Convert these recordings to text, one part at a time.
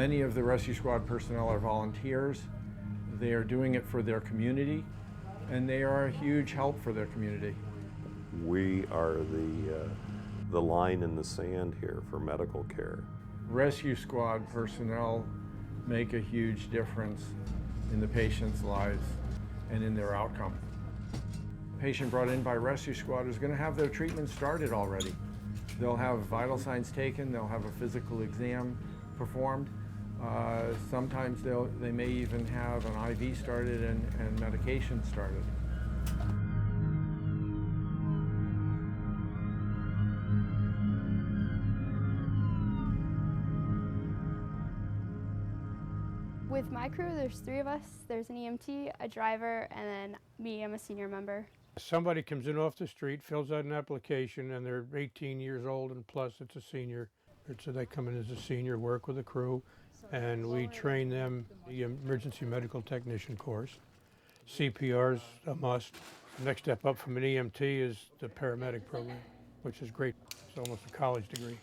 Many of the rescue squad personnel are volunteers. They are doing it for their community, and they are a huge help for their community. We are the line in the sand here for medical care. Rescue squad personnel make a huge difference in the patient's lives and in their outcome. A patient brought in by rescue squad is going to have their treatment started already. They'll have vital signs taken, they'll have a physical exam performed. Sometimes they may even have an IV started and medication started. With my crew, there's 3 of us. There's an EMT, a driver, and then me, I'm a senior member. Somebody comes in off the street, fills out an application, and they're 18 years old and plus it's a senior. So they come in as a senior, work with a crew, and we train them the emergency medical technician course. CPR's a must. The next step up from an EMT is the paramedic program, which is great. It's almost a college degree.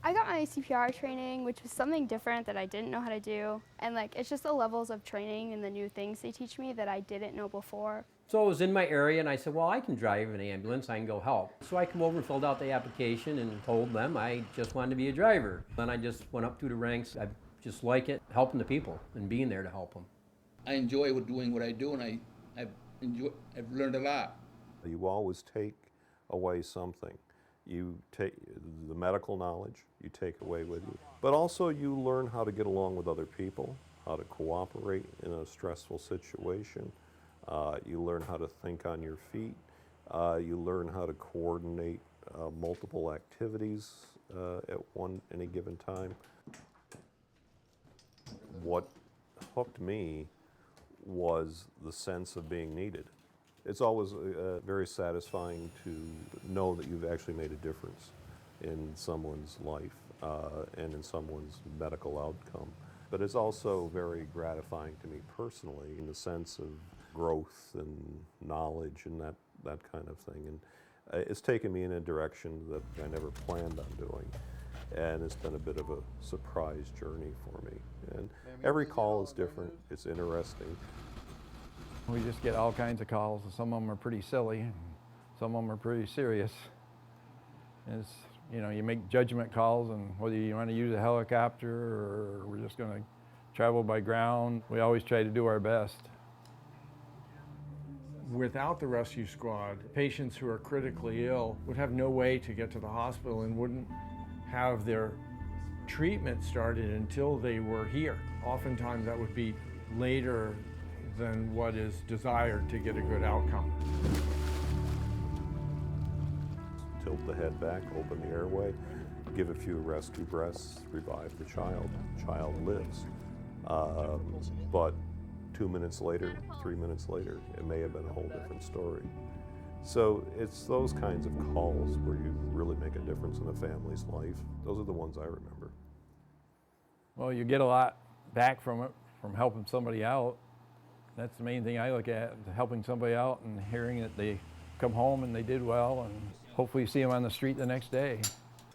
I got my CPR training, which was something different that I didn't know how to do. And it's just the levels of training and the new things they teach me that I didn't know before. So I was in my area and I said, well, I can drive an ambulance, I can go help. So I come over and filled out the application and told them I just wanted to be a driver. Then I just went up through the ranks. I just like it, helping the people and being there to help them. I enjoy doing what I do, and I've learned a lot. You always take away something. You take the medical knowledge, you take away with you, but also you learn how to get along with other people, how to cooperate in a stressful situation. You learn how to think on your feet. You learn how to coordinate multiple activities at any given time. What hooked me was the sense of being needed. It's always very satisfying to know that you've actually made a difference in someone's life and in someone's medical outcome. But it's also very gratifying to me personally in the sense of growth and knowledge and that kind of thing. And it's taken me in a direction that I never planned on doing. And it's been a bit of a surprise journey for me. And every call is different. It's interesting. We just get all kinds of calls. Some of them are pretty silly, some of them are pretty serious. It's, you make judgment calls and whether you want to use a helicopter or we're just going to travel by ground. We always try to do our best. Without the rescue squad, patients who are critically ill would have no way to get to the hospital and wouldn't have their treatment started until they were here. Oftentimes that would be later than what is desired to get a good outcome. Tilt the head back, open the airway, give a few rescue breaths, revive the child. Child lives. But 2 minutes later, 3 minutes later, it may have been a whole different story. So it's those kinds of calls where you really make a difference in a family's life. Those are the ones I remember. Well, you get a lot back from it, from helping somebody out. That's the main thing I look at, helping somebody out and hearing that they come home and they did well, and hopefully you see them on the street the next day.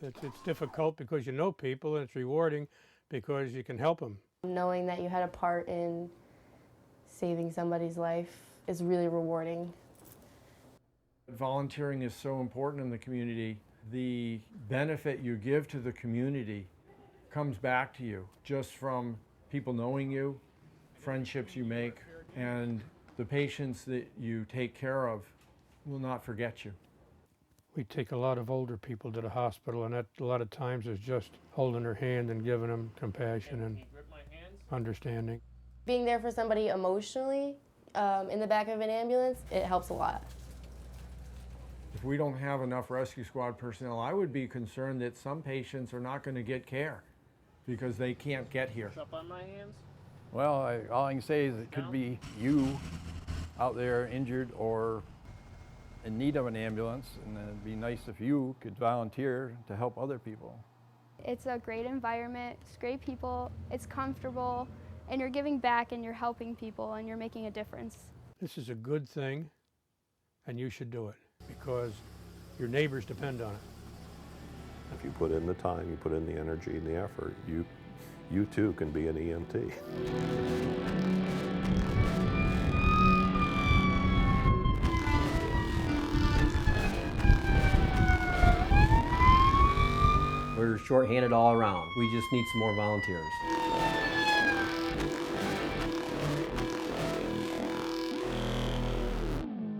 It's difficult because you know people, and it's rewarding because you can help them. Knowing that you had a part in saving somebody's life is really rewarding. Volunteering is so important in the community. The benefit you give to the community comes back to you just from people knowing you, friendships you make, and the patients that you take care of will not forget you. We take a lot of older people to the hospital, and that a lot of times is just holding their hand and giving them compassion and understanding. Being there for somebody emotionally in the back of an ambulance, it helps a lot. If we don't have enough rescue squad personnel, I would be concerned that some patients are not going to get care because they can't get here. Up on my hands? Well, all I can say is it could be you out there injured or in need of an ambulance, and it'd be nice if you could volunteer to help other people. It's a great environment, it's great people, it's comfortable, and you're giving back and you're helping people and you're making a difference. This is a good thing, and you should do it because your neighbors depend on it. If you put in the time, you put in the energy and the effort, you too can be an EMT. We're shorthanded all around. We just need some more volunteers.